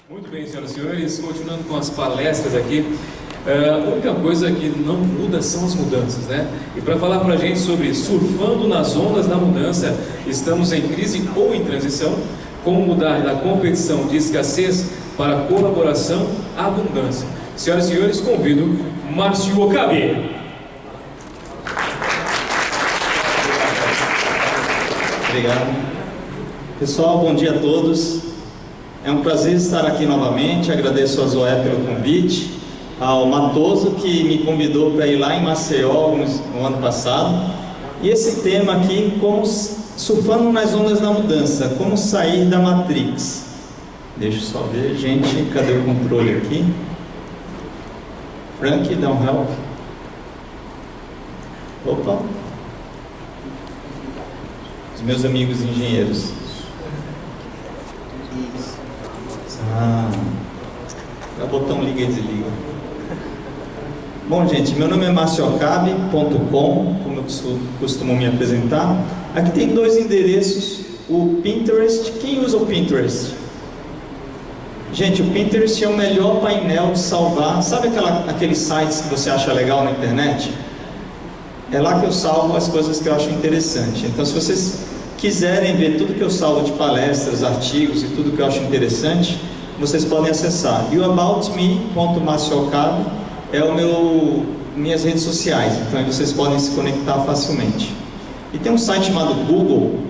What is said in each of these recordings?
Muito bem, senhoras e senhores, continuando com as palestras aqui, a única coisa que não muda são as mudanças, né? E para falar para a gente sobre surfando nas ondas da mudança, estamos em crise ou em transição, como mudar da competição de escassez para colaboração à abundância. Senhoras e senhores, convido Márcio Okabe. Obrigado. Pessoal, bom dia a todos. É um prazer estar aqui novamente. Agradeço a Zoé pelo convite, ao Matoso que me convidou para ir lá em Maceió no ano passado. E esse tema aqui, como surfando nas ondas da mudança, como sair da Matrix. Deixa eu só ver, gente, cadê o controle aqui? Frank, dá um help. Opa. Os meus amigos engenheiros. O botão liga e desliga. Bom, gente, meu nome é marciocabe.com, como eu costumo me apresentar. Aqui tem dois endereços, o Pinterest. Quem usa o Pinterest? Gente, o Pinterest é o melhor painel de salvar. Sabe aqueles sites que você acha legal na internet? É lá que eu salvo as coisas que eu acho interessante. Então, se vocês quiserem ver tudo que eu salvo de palestras, artigos e tudo que eu acho interessante, vocês podem acessar. E o aboutme.marciocabe é minhas redes sociais, então aí vocês podem se conectar facilmente. E tem um site chamado Google.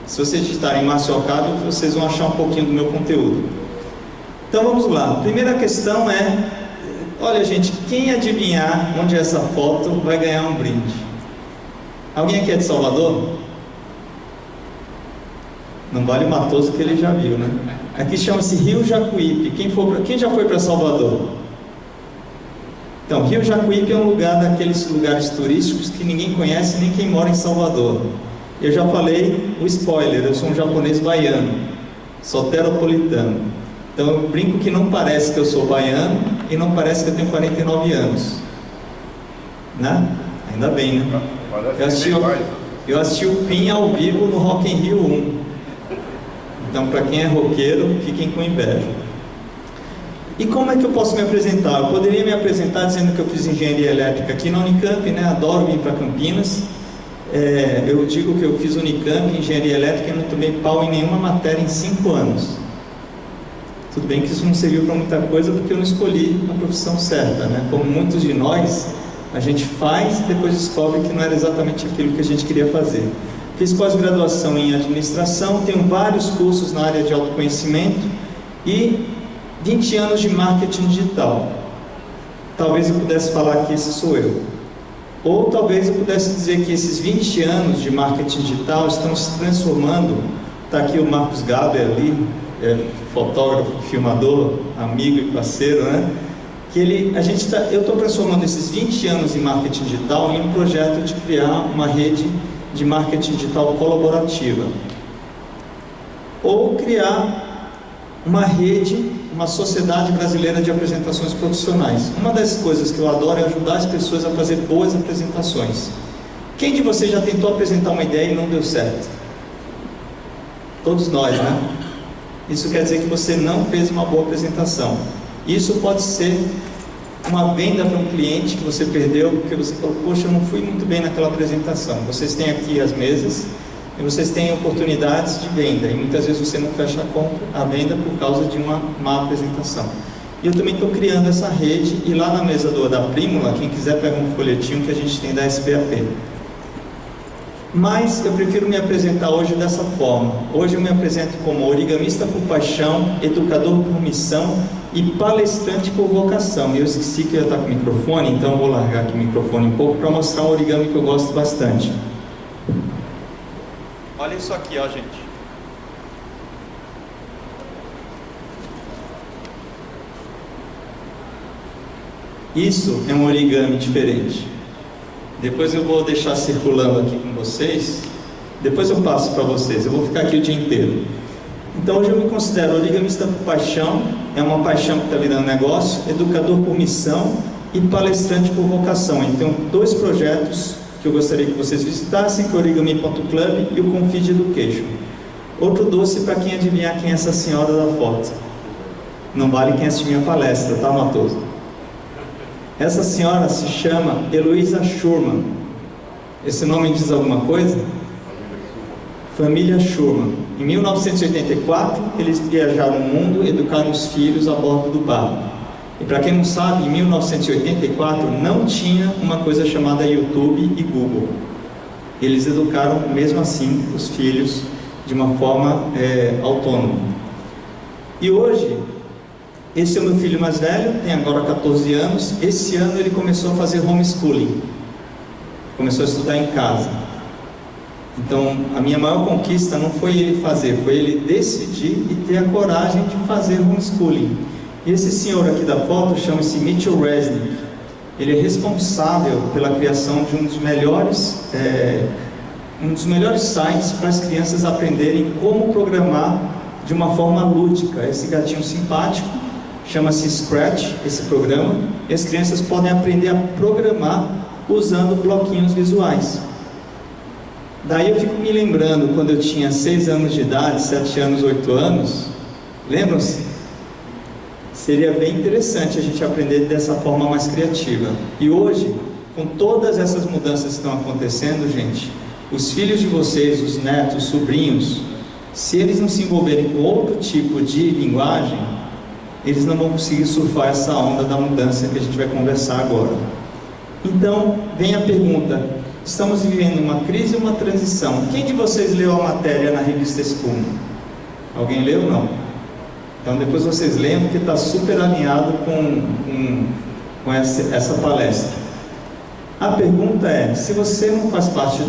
Se vocês digitarem Márcio Okabe, vocês vão achar um pouquinho do meu conteúdo. Então vamos lá. A primeira questão é, olha gente, quem adivinhar onde é essa foto vai ganhar um brinde. Alguém aqui é de Salvador? Não vale o Matoso que ele já viu, né? Aqui chama-se Rio Jacuípe. Quem já foi para Salvador? Então, Rio Jacuípe é um lugar daqueles lugares turísticos que ninguém conhece, nem quem mora em Salvador. Eu já falei o spoiler, eu sou um japonês baiano, soteropolitano. Então eu brinco que não parece que eu sou baiano e não parece que eu tenho 49 anos. Né? Ainda bem, né? Eu assisti o PIN ao vivo no Rock in Rio 1. Então, para quem é roqueiro, fiquem com inveja. E como é que eu posso me apresentar? Eu poderia me apresentar dizendo que eu fiz engenharia elétrica aqui na Unicamp, né? Adoro vir para Campinas. Eu digo que eu fiz Unicamp, engenharia elétrica, e não tomei pau em nenhuma matéria em 5 anos. Tudo bem que isso não serviu para muita coisa, porque eu não escolhi a profissão certa, né? Como muitos de nós, a gente faz e depois descobre que não era exatamente aquilo que a gente queria fazer. Fiz pós-graduação em administração, tenho vários cursos na área de autoconhecimento e 20 anos de marketing digital. Talvez eu pudesse falar que esse sou eu. Ou talvez eu pudesse dizer que esses 20 anos de marketing digital estão se transformando. Está aqui o Marcos Gaber ali, fotógrafo, filmador, amigo e parceiro, né? Eu estou transformando esses 20 anos em marketing digital em um projeto de criar uma rede de marketing digital colaborativa, ou criar uma rede, uma sociedade brasileira de apresentações profissionais. Uma das coisas que eu adoro é ajudar as pessoas a fazer boas apresentações. Quem de vocês já tentou apresentar uma ideia e não deu certo? Todos nós, né? Isso quer dizer que você não fez uma boa apresentação. Isso pode ser uma venda para um cliente que você perdeu porque você falou, poxa, eu não fui muito bem naquela apresentação. Vocês têm aqui as mesas e vocês têm oportunidades de venda e muitas vezes você não fecha a venda por causa de uma má apresentação. E eu também estou criando essa rede, e lá na mesa da Prímula, quem quiser pega um folhetinho que a gente tem da SPAP. Mas eu prefiro me apresentar hoje dessa forma. Hoje eu me apresento como origamista por paixão, educador por missão e palestrante por vocação. E eu esqueci que eu ia estar com o microfone, então eu vou largar aqui o microfone um pouco para mostrar um origami que eu gosto bastante. Olha isso aqui, ó, gente. Isso é um origami diferente. Depois eu vou deixar circulando aqui com vocês. Depois eu passo para vocês. Eu vou ficar aqui o dia inteiro. Então hoje eu me considero origamista por paixão. É uma paixão que está virando negócio. Educador por missão e palestrante por vocação. Então, dois projetos que eu gostaria que vocês visitassem, que é o origami.club e o Confid Education. Outro doce para quem adivinhar quem é essa senhora da foto. Não vale quem assistiu minha palestra, tá, Matoso? Essa senhora se chama Eloísa Schurman. Esse nome diz alguma coisa? Família Schurman. Em 1984, eles viajaram o mundo, educaram os filhos a bordo do barco. E para quem não sabe, em 1984 não tinha uma coisa chamada YouTube e Google. Eles educaram mesmo assim os filhos de uma forma autônoma. E hoje, esse é o meu filho mais velho, tem agora 14 anos. Esse ano ele começou a fazer homeschooling. Começou a estudar em casa. Então, a minha maior conquista não foi ele fazer, foi ele decidir e ter a coragem de fazer homeschooling. E esse senhor aqui da foto chama-se Mitchell Resnick. Ele é responsável pela criação de um dos melhores sites para as crianças aprenderem como programar de uma forma lúdica. Esse gatinho simpático chama-se Scratch, esse programa, e as crianças podem aprender a programar usando bloquinhos visuais. Daí eu fico me lembrando, quando eu tinha 6 anos de idade, 7 anos, 8 anos, lembram-se? Seria bem interessante a gente aprender dessa forma mais criativa. E hoje, com todas essas mudanças que estão acontecendo, gente, os filhos de vocês, os netos, os sobrinhos, se eles não se envolverem com outro tipo de linguagem, eles não vão conseguir surfar essa onda da mudança que a gente vai conversar agora. Então, vem a pergunta: estamos vivendo uma crise ou uma transição? Quem de vocês leu a matéria na revista School? Alguém leu ou não? Então depois vocês leiam, porque está super alinhado com essa palestra. A pergunta é: se você não faz parte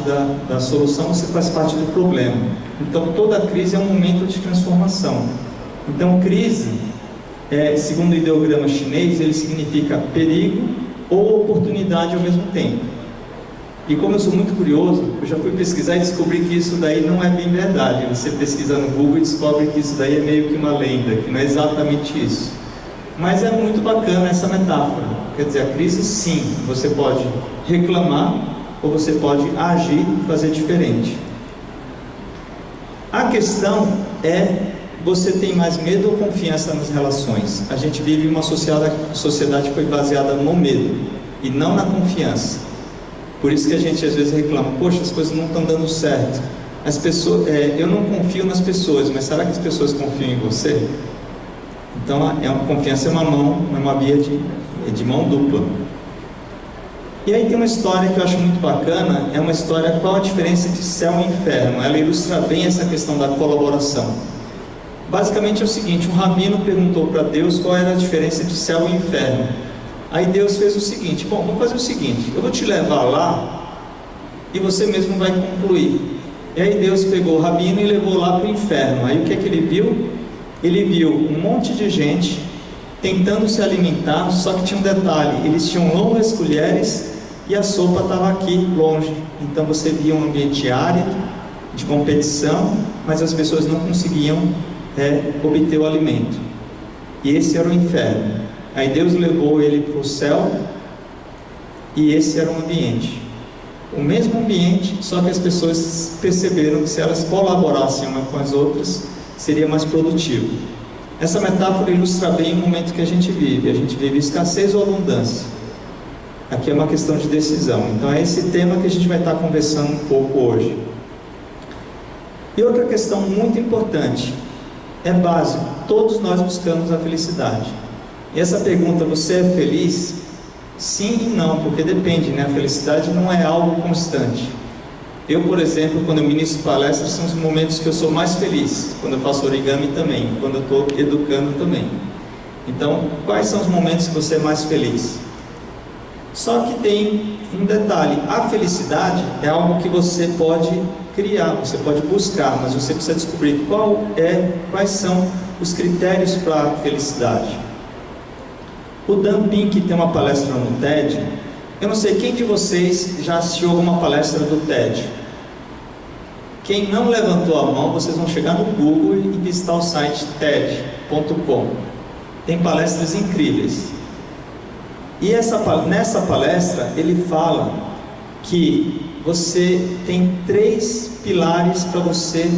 da solução, você faz parte do problema. Então toda crise é um momento de transformação. Então crise, segundo o ideograma chinês, ele significa perigo ou oportunidade ao mesmo tempo. E como eu sou muito curioso, eu já fui pesquisar e descobri que isso daí não é bem verdade. Você pesquisa no Google e descobre que isso daí é meio que uma lenda, que não é exatamente isso. Mas é muito bacana essa metáfora. Quer dizer, a crise, sim, você pode reclamar ou você pode agir e fazer diferente. A questão é: você tem mais medo ou confiança nas relações? A gente vive uma sociedade que foi baseada no medo e não na confiança. Por isso que a gente às vezes reclama: poxa, as coisas não estão dando certo. As pessoas, eu não confio nas pessoas, mas será que as pessoas confiam em você? Então, confiança é uma via de mão dupla. E aí tem uma história que eu acho muito bacana. É uma história: qual a diferença de céu e inferno? Ela ilustra bem essa questão da colaboração. Basicamente é o seguinte: um rabino perguntou para Deus qual era a diferença de céu e inferno. Aí Deus fez o seguinte: bom, vamos fazer o seguinte, eu vou te levar lá e você mesmo vai concluir. E aí Deus pegou o rabino e levou lá para o inferno. Aí o que é que ele viu? Ele viu um monte de gente tentando se alimentar, só que tinha um detalhe: eles tinham longas colheres e a sopa estava aqui longe. Então você via um ambiente árido, de competição, mas as pessoas não conseguiam obter o alimento. E esse era o inferno. Aí Deus levou ele para o céu, e esse era o ambiente. O mesmo ambiente, só que as pessoas perceberam que se elas colaborassem umas com as outras, seria mais produtivo. Essa metáfora ilustra bem o momento que a gente vive. A gente vive escassez ou abundância. Aqui é uma questão de decisão. Então é esse tema que a gente vai estar conversando um pouco hoje. E outra questão muito importante, é básico: todos nós buscamos a felicidade. E essa pergunta: você é feliz? Sim e não, porque depende, né? A felicidade não é algo constante. Eu, por exemplo, quando eu ministro palestras, são os momentos que eu sou mais feliz. Quando eu faço origami também, quando eu estou educando também. Então, quais são os momentos que você é mais feliz? Só que tem um detalhe: a felicidade é algo que você pode criar, você pode buscar, mas você precisa descobrir quais são os critérios para a felicidade. O Dan Pink tem uma palestra no TED. Eu não sei quem de vocês já assistiu alguma palestra do TED. Quem não levantou a mão, vocês vão chegar no Google e visitar o site TED.com. Tem palestras incríveis. E nessa palestra ele fala que você tem 3 pilares para você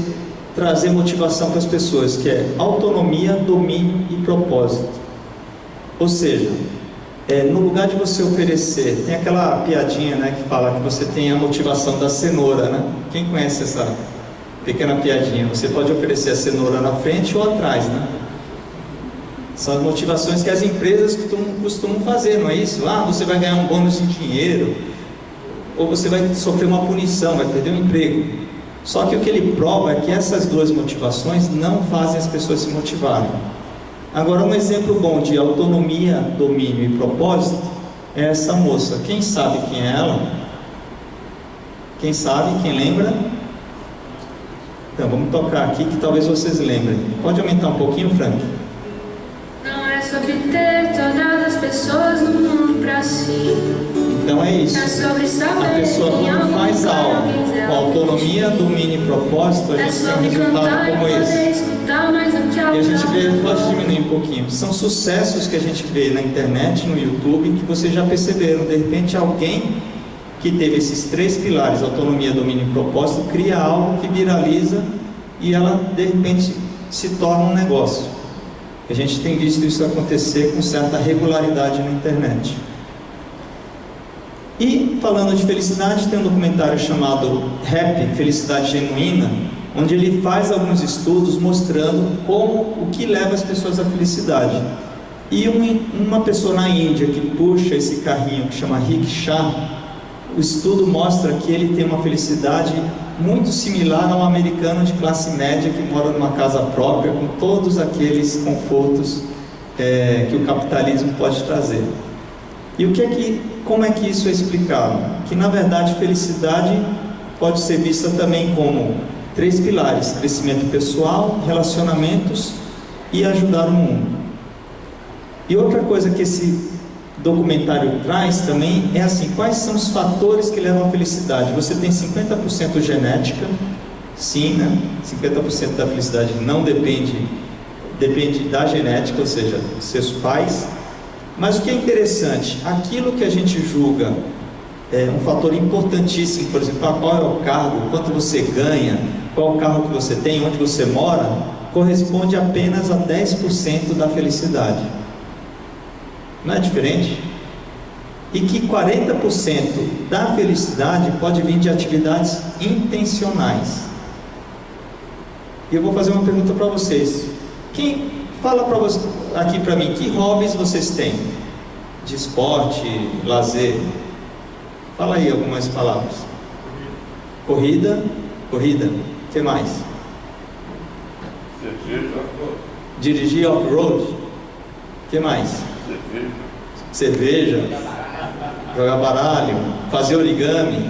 trazer motivação para as pessoas, que é autonomia, domínio e propósito. Ou seja, no lugar de você oferecer, tem aquela piadinha, né, que fala que você tem a motivação da cenoura, né? Quem conhece essa pequena piadinha? Você pode oferecer a cenoura na frente ou atrás, né? São as motivações que as empresas costumam fazer, não é isso? Ah, você vai ganhar um bônus em dinheiro, ou você vai sofrer uma punição, vai perder um emprego. Só que o que ele prova é que essas duas motivações não fazem as pessoas se motivarem. Agora, um exemplo bom de autonomia, domínio e propósito é essa moça. Quem sabe quem é ela? Quem sabe? Quem lembra? Então, vamos tocar aqui que talvez vocês lembrem. Pode aumentar um pouquinho, Frank? Não é sobre ter todas as pessoas no mundo pra si. Então é isso. É sobre saber A pessoa quando faz algo com autonomia, domínio e propósito, a gente tem um resultado como esse. E a gente vê, pode diminuir um pouquinho. São sucessos que a gente vê na internet, no YouTube, que vocês já perceberam. De repente alguém que teve esses 3 pilares, autonomia, domínio e propósito, cria algo que viraliza e ela de repente se torna um negócio. A gente tem visto isso acontecer com certa regularidade na internet. E falando de felicidade, tem um documentário chamado Happy, Felicidade Genuína, onde ele faz alguns estudos mostrando o que leva as pessoas à felicidade. E uma pessoa na Índia que puxa esse carrinho que chama rickshaw, o estudo mostra que ele tem uma felicidade muito similar a um americano de classe média que mora numa casa própria, com todos aqueles confortos que o capitalismo pode trazer. E como é que isso é explicado? Que na verdade felicidade pode ser vista também como 3 pilares: crescimento pessoal, relacionamentos e ajudar o mundo. E outra coisa que esse documentário traz também é assim: quais são os fatores que levam à felicidade? Você tem 50% genética, sim, né? 50% da felicidade não depende da genética, ou seja, dos seus pais. Mas o que é interessante, aquilo que a gente julga é um fator importantíssimo, por exemplo, qual é o cargo, quanto você ganha, qual o carro que você tem, onde você mora, corresponde apenas a 10% da felicidade. Não é diferente? E que 40% da felicidade pode vir de atividades intencionais. E eu vou fazer uma pergunta para vocês. Quem fala aqui para mim, que hobbies vocês têm? De esporte, lazer? Fala aí algumas palavras. Corrida. O que mais? Dirigir off-road. O que mais? Cerveja. Jogar baralho. Fazer origami.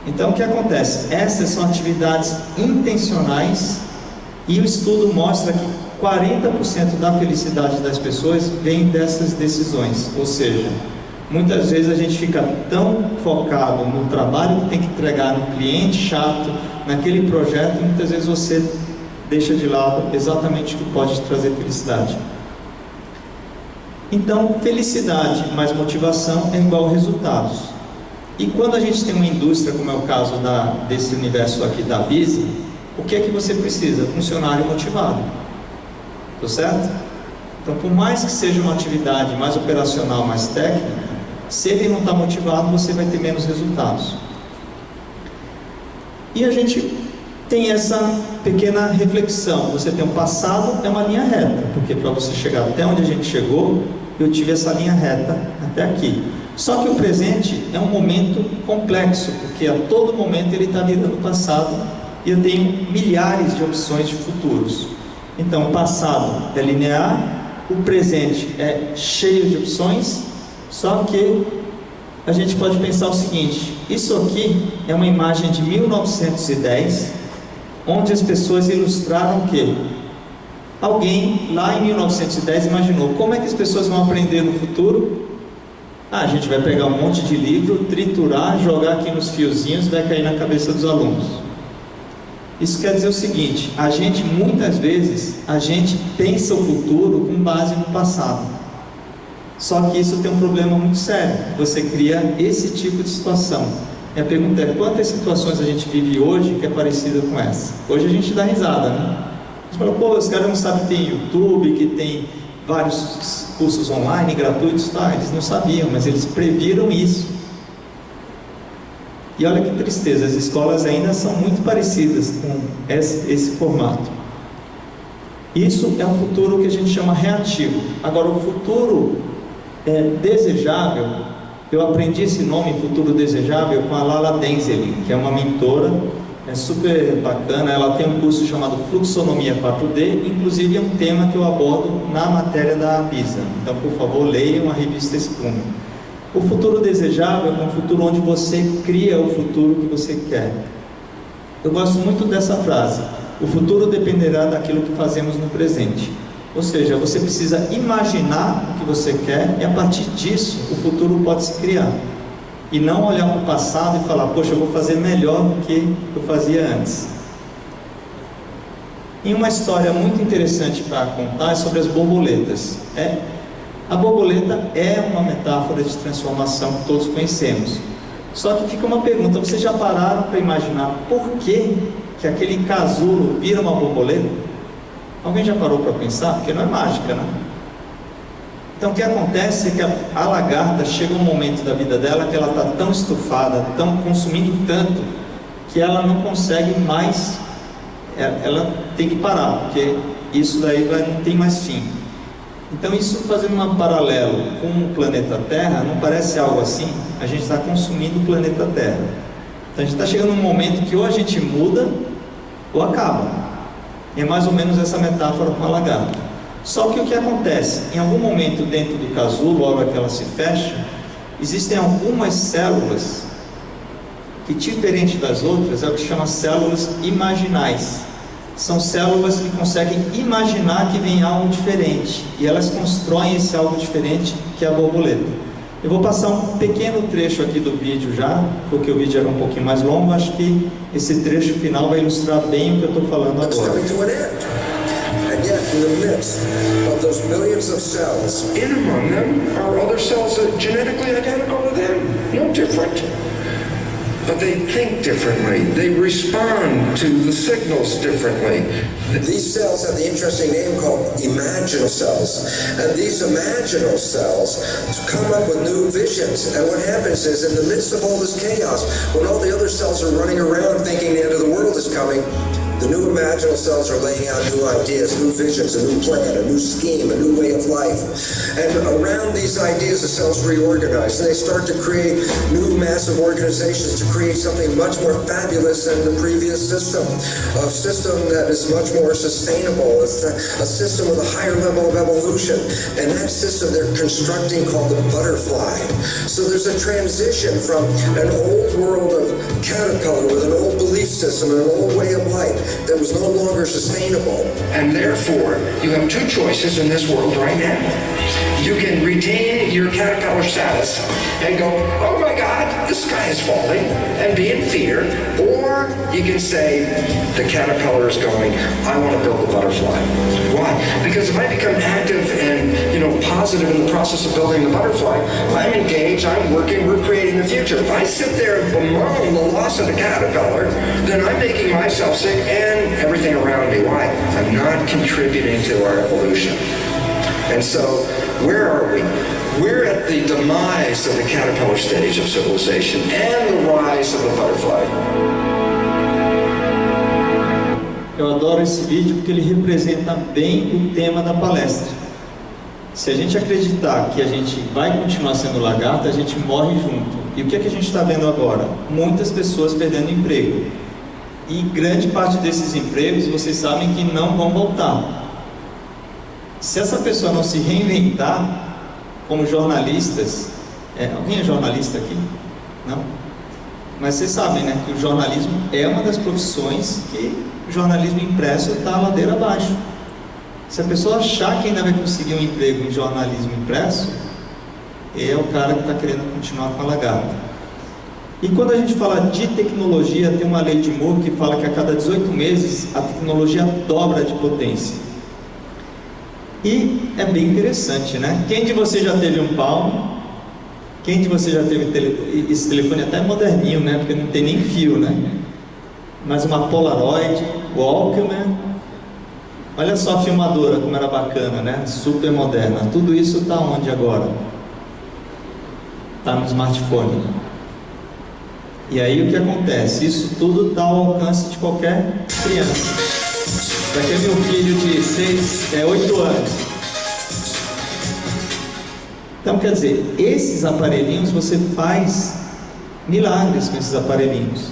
Então o que acontece? Essas são atividades intencionais e o estudo mostra que 40% da felicidade das pessoas vem dessas decisões. Ou seja, muitas vezes a gente fica tão focado no trabalho que tem que entregar no cliente chato, naquele projeto, e muitas vezes você deixa de lado exatamente o que pode te trazer felicidade. Então, felicidade mais motivação é igual a resultados. E quando a gente tem uma indústria, como é o caso desse universo aqui da Visa, o que é que você precisa? Funcionário motivado. Tá certo? Então, por mais que seja uma atividade mais operacional, mais técnica, se ele não está motivado, você vai ter menos resultados. E a gente tem essa pequena reflexão. Você tem um passado, é uma linha reta, porque para você chegar até onde a gente chegou, eu tive essa linha reta até aqui. Só que o presente é um momento complexo, porque a todo momento ele está virando passado e eu tenho milhares de opções de futuros. Então, o passado é linear, o presente é cheio de opções, só que a gente pode pensar o seguinte: isso aqui é uma imagem de 1910, onde as pessoas ilustraram o quê? Alguém lá em 1910 imaginou como é que as pessoas vão aprender no futuro. A gente vai pegar um monte de livro, triturar, jogar aqui nos fiozinhos e vai cair na cabeça dos alunos. Isso quer dizer o seguinte: a gente muitas vezes pensa o futuro com base no passado. Só que isso tem um problema muito sério. Você cria esse tipo de situação. Minha pergunta é, quantas situações a gente vive hoje que é parecida com essa? Hoje a gente dá risada, né? A gente fala, pô, os caras não sabem que tem YouTube, que tem vários cursos online gratuitos, tá? Eles não sabiam, mas eles previram isso. E olha que tristeza, as escolas ainda são muito parecidas com esse formato. Isso é um futuro que a gente chama reativo. Agora, o futuro desejável, eu aprendi esse nome, futuro desejável, com a Lala Denzelin, que é uma mentora, é super bacana. Ela tem um curso chamado Fluxonomia 4D, inclusive é um tema que eu abordo na matéria da PISA. Então, por favor, leiam a revista Espuma. O futuro desejável é um futuro onde você cria o futuro que você quer. Eu gosto muito dessa frase: o futuro dependerá daquilo que fazemos no presente. Ou seja, você precisa imaginar o que você quer e a partir disso o futuro pode se criar. E não olhar para o passado e falar, poxa, eu vou fazer melhor do que eu fazia antes. E uma história muito interessante para contar é sobre as borboletas. A borboleta é uma metáfora de transformação que todos conhecemos. Só que fica uma pergunta, vocês já pararam para imaginar por que aquele casulo vira uma borboleta? Alguém já parou para pensar? Porque não é mágica, né? Então o que acontece é que a lagarta chega um momento da vida dela que ela está tão estufada, tão consumindo tanto, que ela não consegue mais, ela tem que parar, porque isso daí não tem mais fim. Então isso, fazendo um paralelo com o planeta Terra, não parece algo assim? A gente está consumindo o planeta Terra. Então a gente está chegando num momento que ou a gente muda ou acaba. E é mais ou menos essa metáfora com a lagarta. Só que o que acontece? Em algum momento dentro do casulo, a hora que ela se fecha, existem algumas células que, diferente das outras, é o que chama células imaginais. São células que conseguem imaginar que vem algo diferente. E elas constroem esse algo diferente, que é a borboleta. Eu vou passar um pequeno trecho aqui do vídeo já, porque o vídeo era um pouquinho mais longo. Acho que esse trecho final vai ilustrar bem o que eu estou falando agora. And yet, in the midst of those billions of cells, in among them are other cells that are genetically identical to them, no different. But they think differently. They respond to the signals differently. These cells have the interesting name called imaginal cells. And these imaginal cells come up with new visions. And what happens is, in the midst of all this chaos, when all the other cells are running around thinking the end of the world is coming, the new imaginal cells are laying out new ideas, new visions, a new plan, a new scheme, a new way of life. And around these ideas, the cells reorganize, and they start to create new massive organizations to create something much more fabulous than the previous system. A system that is much more sustainable. It's a system with a higher level of evolution. And that system they're constructing called the butterfly. So there's a transition from an old world of caterpillar with an old belief system and an old way of life that was no longer sustainable. And therefore, you have two choices in this world right now. You can retain your caterpillar status and go, oh my God, the sky is falling, and be in fear. Or you can say, the caterpillar is going, I want to build a butterfly. Why? Because if I become active and positive in the process of building the butterfly, I'm engaged, I'm working, we're creating the future. If I sit there and bemoan the loss of the caterpillar, then I'm making myself sick and everything around me. Why? I'm not contributing to our evolution. And so, where are we? We're at the demise of the caterpillar stage of civilization and the rise of the butterfly. Eu adoro esse vídeo porque ele representa bem o tema da palestra. Se a gente acreditar que a gente vai continuar sendo lagarta, a gente morre junto. E o que é que a gente está vendo agora? Muitas pessoas perdendo emprego. E grande parte desses empregos, vocês sabem que não vão voltar. Se essa pessoa não se reinventar, como jornalistas, alguém é jornalista aqui? Não? Mas vocês sabem, né, que o jornalismo é uma das profissões que o jornalismo impresso está a ladeira abaixo. Se a pessoa achar que ainda vai conseguir um emprego em jornalismo impresso, é o cara que está querendo continuar com a lagarta. E quando a gente fala de tecnologia, tem uma lei de Moore que fala que a cada 18 meses a tecnologia dobra de potência. E é bem interessante, né? Quem de vocês já teve um Palm? Quem de vocês já teve esse telefone até moderninho, né? Porque não tem nem fio, né? Mas uma Polaroid, Walkman. Olha só a filmadora, como era bacana, né? Super moderna. Tudo isso está onde agora? Está no smartphone. E aí o que acontece? Isso tudo está ao alcance de qualquer criança. Daqui é meu filho de 8 anos. Então, quer dizer, esses aparelhinhos, você faz milagres com esses aparelhinhos.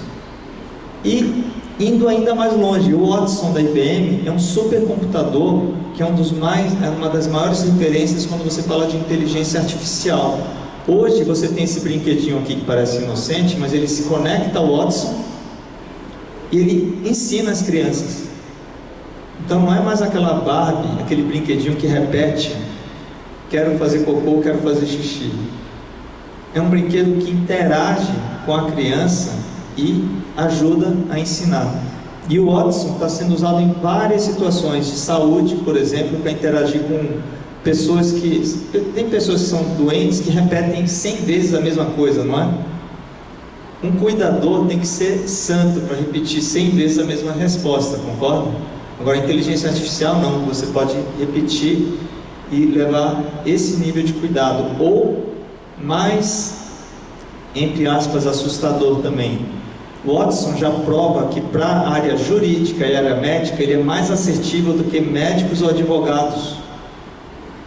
E indo ainda mais longe, o Watson da IBM é um supercomputador que é uma das maiores referências quando você fala de inteligência artificial. Hoje você tem esse brinquedinho aqui que parece inocente, mas ele se conecta ao Watson e ele ensina as crianças. Então não é mais aquela Barbie, aquele brinquedinho que repete: quero fazer cocô, quero fazer xixi. É um brinquedo que interage com a criança e ajuda a ensinar. E o Watson está sendo usado em várias situações de saúde, por exemplo, para interagir com pessoas tem pessoas que são doentes que repetem 100 vezes a mesma coisa, não é? Um cuidador tem que ser santo para repetir 100 vezes a mesma resposta, concorda? Agora, a inteligência artificial não, você pode repetir e levar esse nível de cuidado, ou mais, entre aspas, assustador também. O Watson já prova que para a área jurídica e área médica ele é mais assertivo do que médicos ou advogados.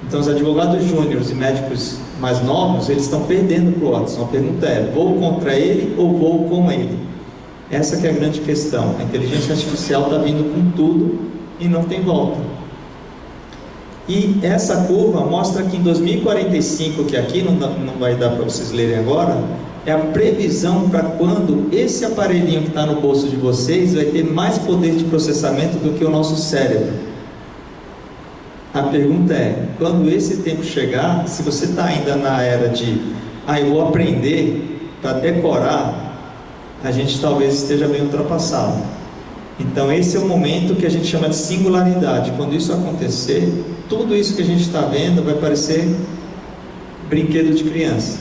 Então os advogados júniores e médicos mais novos, eles estão perdendo para o Watson. A pergunta é: vou contra ele ou vou com ele? Essa que é a grande questão. A inteligência artificial está vindo com tudo e não tem volta. E essa curva mostra que em 2045, que aqui não vai dar para vocês lerem agora, é a previsão para quando esse aparelhinho que está no bolso de vocês vai ter mais poder de processamento do que o nosso cérebro. A pergunta é: quando esse tempo chegar, se você está ainda na era de eu vou aprender para decorar, a gente talvez esteja bem ultrapassado. Então esse é o momento que a gente chama de singularidade. Quando isso acontecer, tudo isso que a gente está vendo vai parecer brinquedo de criança.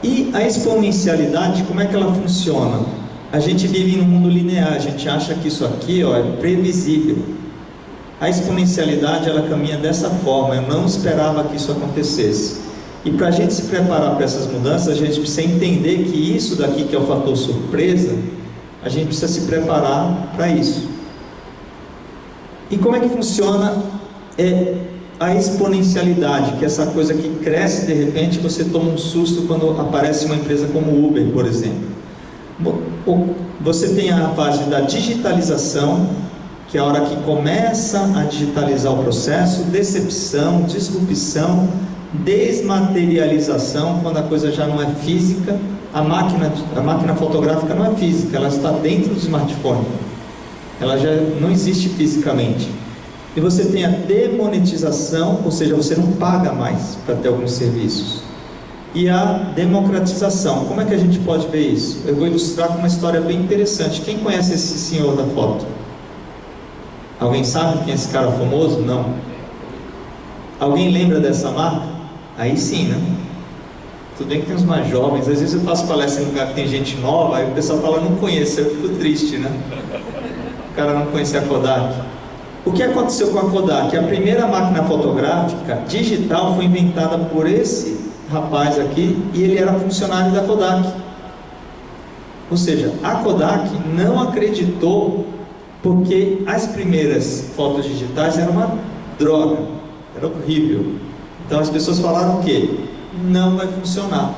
E a exponencialidade, como é que ela funciona? A gente vive num mundo linear, a gente acha que isso aqui é previsível. A exponencialidade, ela caminha dessa forma. Eu não esperava que isso acontecesse. E para a gente se preparar para essas mudanças, a gente precisa entender que isso daqui, que é o fator surpresa, a gente precisa se preparar para isso. E como é que funciona a exponencialidade, que é essa coisa que cresce de repente, você toma um susto quando aparece uma empresa como o Uber, por exemplo. Você tem a fase da digitalização, que é a hora que começa a digitalizar o processo, decepção, disrupção, desmaterialização, quando a coisa já não é física. A máquina fotográfica não é física, ela está dentro do smartphone, ela já não existe fisicamente. E você tem a demonetização, ou seja, você não paga mais para ter alguns serviços. E a democratização. Como é que a gente pode ver isso? Eu vou ilustrar com uma história bem interessante. Quem conhece esse senhor da foto? Alguém sabe quem é esse cara famoso? Não. Alguém lembra dessa marca? Aí sim, né? Tudo bem que tem uns mais jovens. Às vezes eu faço palestra em lugar que tem gente nova, aí o pessoal fala: não conheço. Eu fico triste, né? O cara não conhecia a Kodak. O que aconteceu com a Kodak? A primeira máquina fotográfica digital foi inventada por esse rapaz aqui, e ele era funcionário da Kodak. Ou seja, a Kodak não acreditou, porque as primeiras fotos digitais eram uma droga, era horrível. Então as pessoas falaram o quê? Não vai funcionar.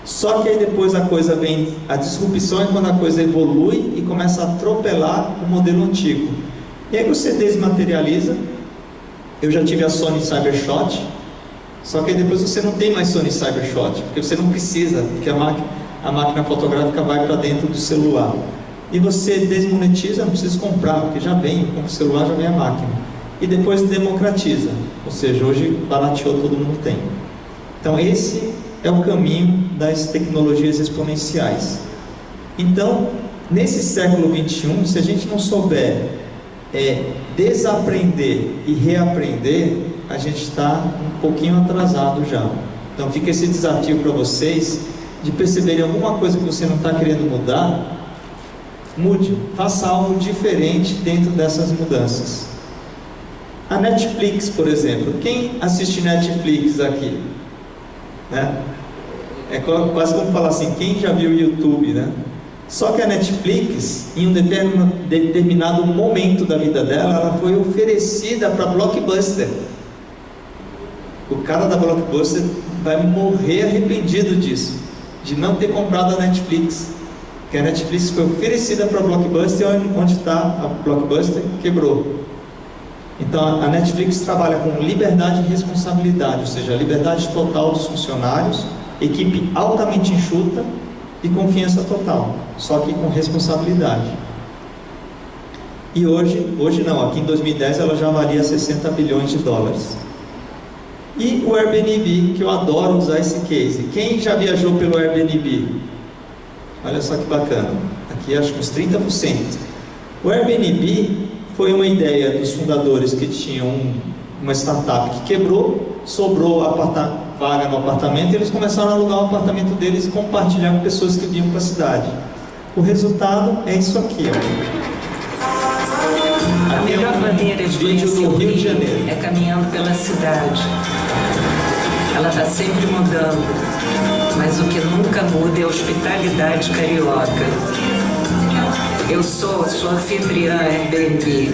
Só que aí depois a coisa vem, a disrupção é quando a coisa evolui e começa a atropelar o modelo antigo. E aí você desmaterializa. Eu já tive a Sony Cybershot, só que aí depois você não tem mais Sony Cybershot, porque você não precisa, porque a máquina fotográfica vai para dentro do celular. E você desmonetiza, não precisa comprar, porque já vem, com o celular já vem a máquina. E depois democratiza, ou seja, hoje barateou, todo mundo tem. Então esse é o caminho das tecnologias exponenciais. Então, nesse século XXI, se a gente não souber desaprender e reaprender, a gente está um pouquinho atrasado já. Então fica esse desafio para vocês, de perceberem alguma coisa que você não está querendo mudar, mude, faça algo diferente dentro dessas mudanças. A Netflix, por exemplo, quem assiste Netflix aqui? Né? É quase como falar assim, quem já viu o YouTube, né? Só que a Netflix, em um determinado momento da vida dela, ela foi oferecida para Blockbuster. O cara da Blockbuster vai morrer arrependido disso, de não ter comprado a Netflix. Porque a Netflix foi oferecida para a Blockbuster, onde está a Blockbuster quebrou. Então a Netflix trabalha com liberdade e responsabilidade, ou seja, liberdade total dos funcionários, equipe altamente enxuta e confiança total, só que com responsabilidade. E hoje não, aqui em 2010 ela já valia 60 bilhões de dólares. E o Airbnb, que eu adoro usar esse case. Quem já viajou pelo Airbnb? Olha só que bacana, aqui acho que uns 30%. O Airbnb foi uma ideia dos fundadores que tinham uma startup que quebrou, sobrou vaga no apartamento, e eles começaram a alugar o apartamento deles e compartilhar com pessoas que vinham para a cidade. O resultado é isso aqui, A melhor maneira de conhecer o Rio de Janeiro é caminhando pela cidade. Ela está sempre mudando, mas o que nunca muda é a hospitalidade carioca. Eu sou sua anfitriã Airbnb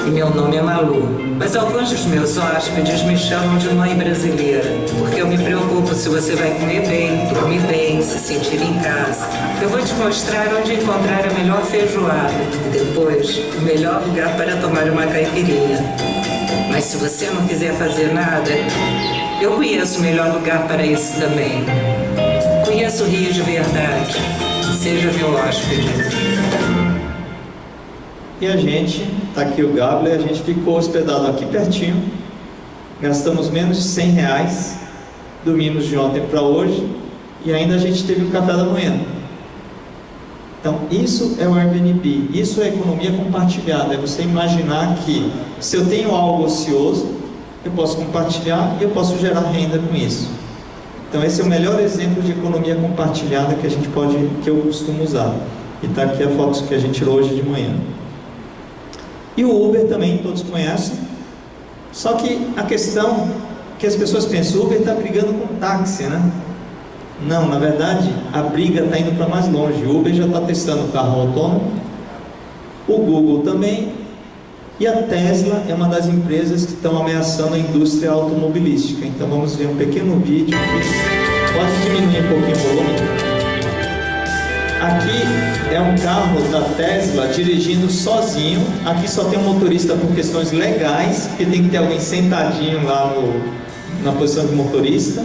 e meu nome é Malu. Mas alguns dos meus hóspedes me chamam de mãe brasileira, porque eu me preocupo se você vai comer bem, dormir bem, se sentir em casa. Eu vou te mostrar onde encontrar a melhor feijoada e depois o melhor lugar para tomar uma caipirinha. Mas se você não quiser fazer nada, eu conheço o melhor lugar para isso também. Conheço o Rio de verdade. Seja meu hóspede. E a gente, está aqui o Gabriel, a gente ficou hospedado aqui pertinho, gastamos menos de 100 reais, dormimos de ontem para hoje, e ainda a gente teve o café da manhã. Então isso é o Airbnb, isso é economia compartilhada, é você imaginar que se eu tenho algo ocioso, eu posso compartilhar e eu posso gerar renda com isso. Então esse é o melhor exemplo de economia compartilhada que eu costumo usar. E está aqui a foto que a gente tirou hoje de manhã. E o Uber também, todos conhecem. Só que a questão que as pessoas pensam, o Uber está brigando com o táxi, né? Não, na verdade, a briga está indo para mais longe. O Uber já está testando o carro autônomo, o Google também, e a Tesla é uma das empresas que estão ameaçando a indústria automobilística. Então vamos ver um pequeno vídeo aqui. Pode diminuir um pouquinho o volume. Aqui é um carro da Tesla dirigindo sozinho. Aqui só tem um motorista por questões legais, porque tem que ter alguém sentadinho lá na posição de motorista.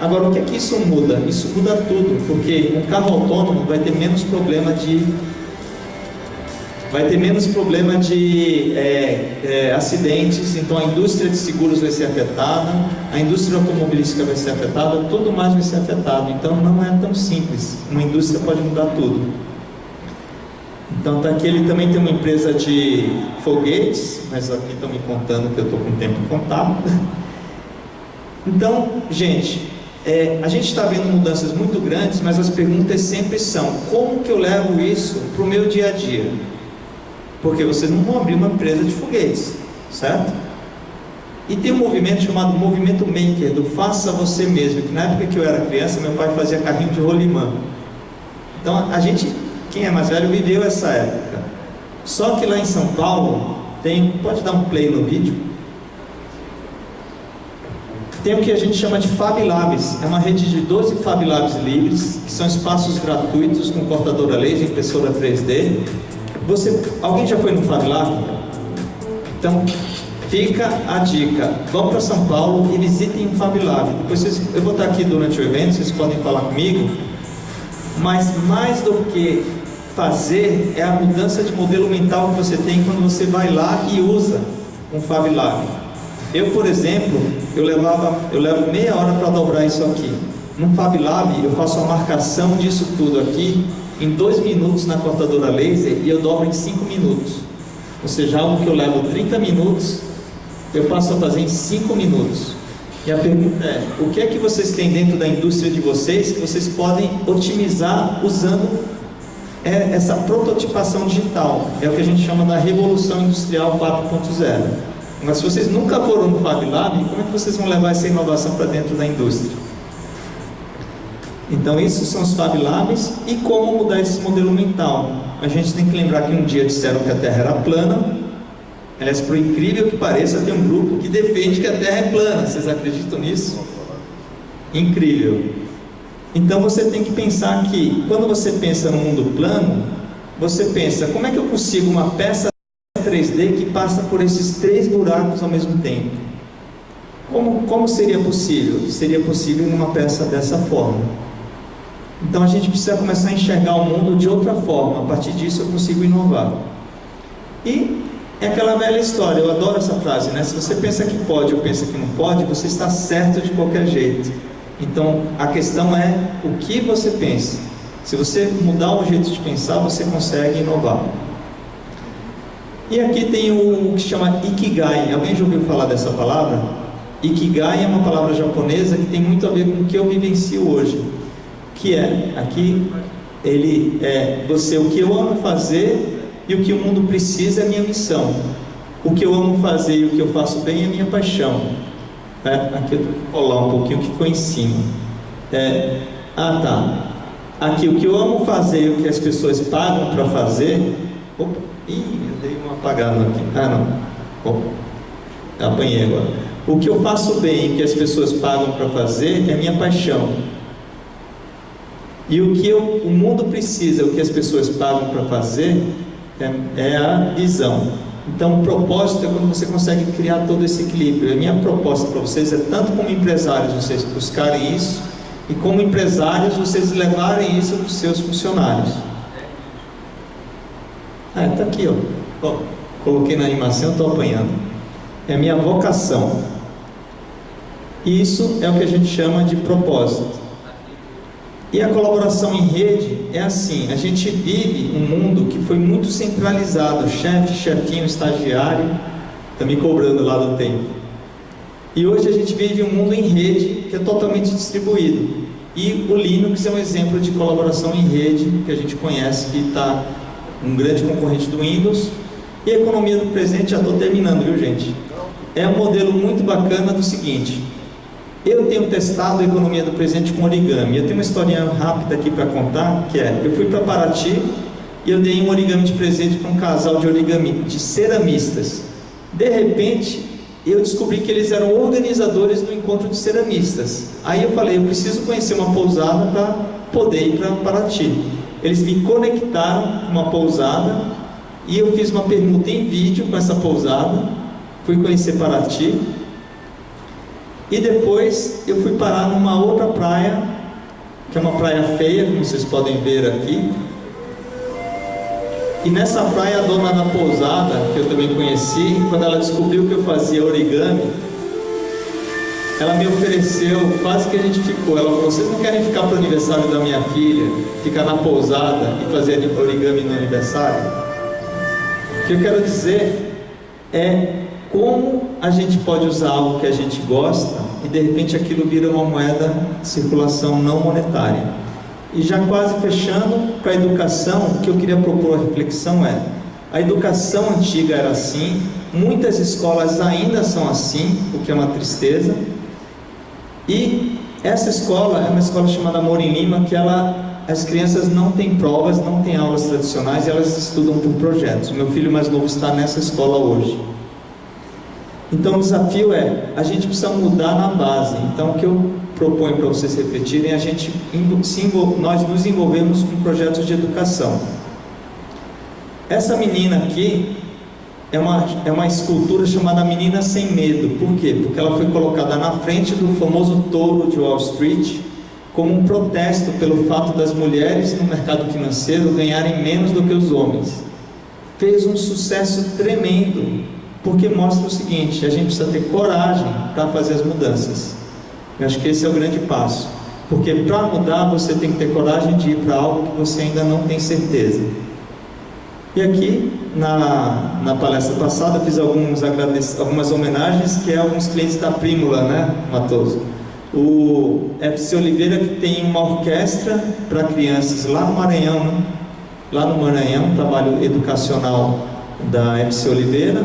Agora, o que é que isso muda? Isso muda tudo, porque um carro autônomo vai ter menos problema de acidentes. Então a indústria de seguros vai ser afetada, a indústria automobilística vai ser afetada, tudo mais vai ser afetado. Então não é tão simples, uma indústria pode mudar tudo. Então tá aqui, ele também tem uma empresa de foguetes, mas aqui estão me contando que eu estou com o tempo contado. Então, gente, a gente está vendo mudanças muito grandes, mas as perguntas sempre são: como que eu levo isso para o meu dia a dia? Porque vocês não vão abrir uma empresa de foguetes, certo? E tem um movimento chamado Movimento Maker, do faça você mesmo, que na época que eu era criança, meu pai fazia carrinho de rolimã. Então a gente, quem é mais velho, viveu essa época. Só que lá em São Paulo, pode dar um play no vídeo, tem o que a gente chama de Fab Labs. É uma rede de 12 Fab Labs livres, que são espaços gratuitos com cortadora laser, impressora 3D. Alguém já foi no Fab Lab? Então, fica a dica. Vão para São Paulo e visitem um Fab Lab. Depois eu vou estar aqui durante o evento, vocês podem falar comigo. Mas mais do que fazer, é a mudança de modelo mental que você tem quando você vai lá e usa um Fab Lab. Eu, por exemplo, eu levo meia hora para dobrar isso aqui. No Fab Lab, eu faço a marcação disso tudo aqui em 2 minutos na cortadora laser e eu dobro em 5 minutos. Ou seja, algo que eu levo 30 minutos, eu passo a fazer em 5 minutos. E a pergunta é, o que é que vocês têm dentro da indústria de vocês que vocês podem otimizar usando essa prototipação digital? É o que a gente chama da Revolução Industrial 4.0. Mas se vocês nunca foram no Fab Lab, como é que vocês vão levar essa inovação para dentro da indústria? Então, esses são os Fab Labs e como mudar esse modelo mental. A gente tem que lembrar que um dia disseram que a Terra era plana. Aliás, por incrível que pareça, tem um grupo que defende que a Terra é plana. Vocês acreditam nisso? Incrível. Então você tem que pensar que, quando você pensa no mundo plano, você pensa, como é que eu consigo uma peça 3D que passa por esses 3 buracos ao mesmo tempo? Como seria possível? Seria possível numa peça dessa forma. Então a gente precisa começar a enxergar o mundo de outra forma. A partir disso eu consigo inovar. E é aquela velha história, eu adoro essa frase, né? Se você pensa que pode ou pensa que não pode, você está certo de qualquer jeito. Então, a questão é o que você pensa. Se você mudar o jeito de pensar, você consegue inovar. E aqui tem o que chama Ikigai. Alguém já ouviu falar dessa palavra? Ikigai é uma palavra japonesa que tem muito a ver com o que eu vivencio hoje. Que é, aqui, ele é o que eu amo fazer e o que o mundo precisa é a minha missão. O que eu amo fazer e o que eu faço bem é a minha paixão. Aqui eu vou colar um pouquinho o que ficou em cima. Aqui o que eu amo fazer e o que as pessoas pagam para fazer. Opa, eu dei uma apagada aqui. Apanhei agora. O que eu faço bem e o que as pessoas pagam para fazer é a minha paixão. E o que o mundo precisa, o que as pessoas pagam para fazer é a visão. Então o propósito é quando você consegue criar todo esse equilíbrio. A minha proposta para vocês é, tanto como empresários, vocês buscarem isso, e como empresários, vocês levarem isso para os seus funcionários. Está aqui, ó. Coloquei na animação, estou apanhando. É a minha vocação. Isso é o que a gente chama de propósito. E a colaboração em rede é assim, a gente vive um mundo que foi muito centralizado, chefe, chefinho, estagiário, está me cobrando lá do tempo. E hoje a gente vive um mundo em rede que é totalmente distribuído. E o Linux é um exemplo de colaboração em rede que a gente conhece, que está um grande concorrente do Windows. E a economia do presente, já estou terminando, viu gente? É um modelo muito bacana do seguinte: eu tenho testado a economia do presente com origami. Eu tenho uma historinha rápida aqui para contar, que é, eu fui para Paraty e eu dei um origami de presente para um casal de ceramistas. De repente, eu descobri que eles eram organizadores do encontro de ceramistas. Aí eu falei, eu preciso conhecer uma pousada para poder ir para Paraty. Eles me conectaram com uma pousada e eu fiz uma permuta em vídeo com essa pousada. Fui conhecer Paraty. E depois eu fui parar numa outra praia, que é uma praia feia, como vocês podem ver aqui. E nessa praia, a dona da pousada, que eu também conheci, quando ela descobriu que eu fazia origami, ela me ofereceu, quase que a gente ficou. Ela falou, vocês não querem ficar para o aniversário da minha filha, ficar na pousada e fazer origami no aniversário? O que eu quero dizer é como a gente pode usar algo que a gente gosta e de repente aquilo vira uma moeda de circulação não monetária. E já quase fechando, para a educação, o que eu queria propor a reflexão é: a educação antiga era assim, muitas escolas ainda são assim, o que é uma tristeza. E essa escola é uma escola chamada Amorim Lima, que as crianças não têm provas, não têm aulas tradicionais, elas estudam por projetos. O meu filho mais novo está nessa escola hoje. Então o desafio é, a gente precisa mudar na base. Então o que eu proponho para vocês refletirem é nós nos envolvemos com projetos de educação. Essa menina aqui é uma escultura chamada Menina Sem Medo. Por quê? Porque ela foi colocada na frente do famoso touro de Wall Street como um protesto pelo fato das mulheres no mercado financeiro ganharem menos do que os homens. Fez um sucesso tremendo, porque mostra o seguinte: a gente precisa ter coragem para fazer as mudanças. Eu acho que esse é o grande passo, porque para mudar você tem que ter coragem de ir para algo que você ainda não tem certeza. E aqui, na palestra passada, eu fiz algumas homenagens, que é alguns clientes da Prímula, né, Matoso? O FC Oliveira, que tem uma orquestra para crianças lá no Maranhão, né? Lá no Maranhão, trabalho educacional da FC Oliveira,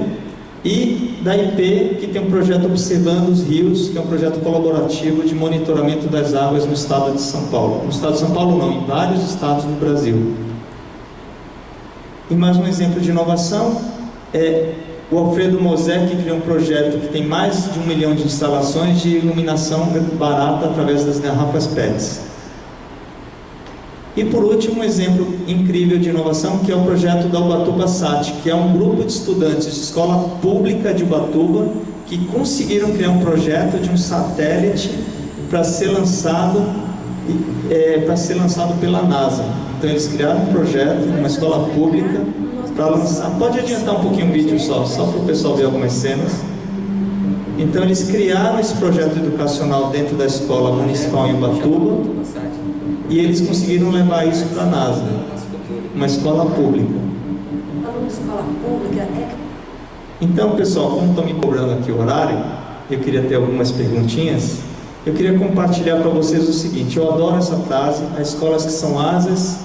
e da IP, que tem um projeto Observando os Rios, que é um projeto colaborativo de monitoramento das águas no estado de São Paulo. No estado de São Paulo não, em vários estados do Brasil. E mais um exemplo de inovação é o Alfredo Mosé, que criou um projeto que tem mais de 1 milhão de instalações de iluminação barata através das garrafas PETs. E por último, um exemplo incrível de inovação, que é o projeto da Ubatuba Sat, que é um grupo de estudantes de escola pública de Ubatuba que conseguiram criar um projeto de um satélite para ser lançado pela NASA. Então eles criaram um projeto numa escola pública para lançar. Pode adiantar um pouquinho o vídeo só para o pessoal ver algumas cenas. Então eles criaram esse projeto educacional dentro da escola municipal em Ubatuba e eles conseguiram levar isso para a NASA, uma escola pública. Aluno de escola pública é... Então, pessoal, como estão me cobrando aqui o horário, eu queria ter algumas perguntinhas. Eu queria compartilhar para vocês o seguinte: eu adoro essa frase, as escolas que são asas,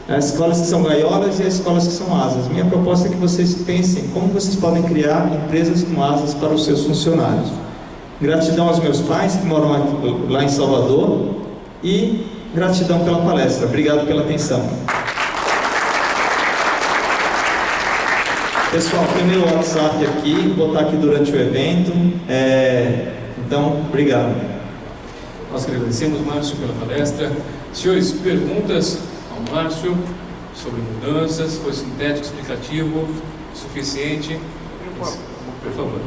as escolas que são gaiolas e as escolas que são asas. Minha proposta é que vocês pensem como vocês podem criar empresas com asas para os seus funcionários. Gratidão aos meus pais que moram aqui, lá em Salvador, e gratidão pela palestra. Obrigado pela atenção. Pessoal, tem meu WhatsApp aqui, vou estar aqui durante o evento. Então, obrigado. Nós agradecemos, Márcio, pela palestra. Senhores, perguntas ao Márcio sobre mudanças? Foi sintético, explicativo, suficiente? Por favor.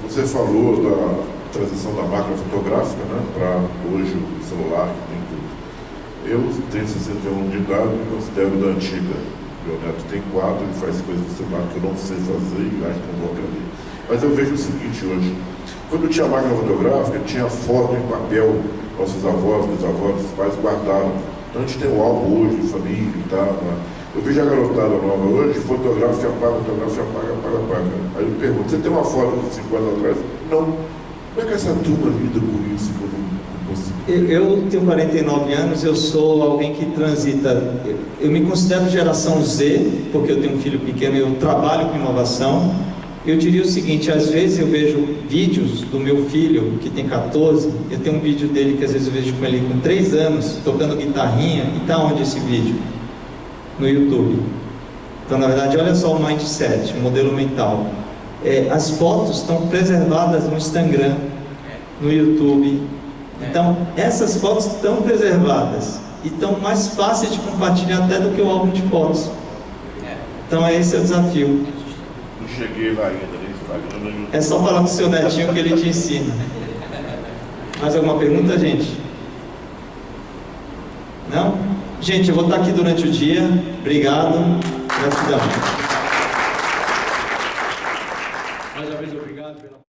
Você falou da transição da máquina fotográfica, né, para hoje o celular que tem tudo. Eu tenho 61 de idade e me considero da antiga. Meu neto tem 4, ele faz coisas no celular que eu não sei fazer e acho que não vou aprender. Mas eu vejo o seguinte hoje: quando tinha máquina fotográfica, tinha foto em papel, nossos avós, bisavós, os pais guardaram. Então a gente tem um álbum hoje, de família e tal. Né? Eu vejo a garotada nova hoje, fotografa, apaga. Aí eu pergunto: você tem uma foto de 5 anos atrás? Não. Como é que essa turma lida com isso que eu não consigo? Eu tenho 49 anos, eu sou alguém que transita. Eu me considero geração Z, porque eu tenho um filho pequeno e eu trabalho com inovação. Eu diria o seguinte: às vezes eu vejo vídeos do meu filho, que tem 14, eu tenho um vídeo dele que às vezes eu vejo com ele com 3 anos, tocando guitarrinha, e está onde esse vídeo? No YouTube. Então, na verdade, olha só o mindset, o modelo mental. As fotos estão preservadas no Instagram, no YouTube. Então, essas fotos estão preservadas e estão mais fáceis de compartilhar até do que o álbum de fotos. Então, esse é o desafio. Não cheguei lá ainda no Instagram. É só falar com o seu netinho que ele te ensina. Mais alguma pergunta, gente? Não? Gente, eu vou estar aqui durante o dia. Obrigado. Gratidão. Mais uma vez, obrigado pela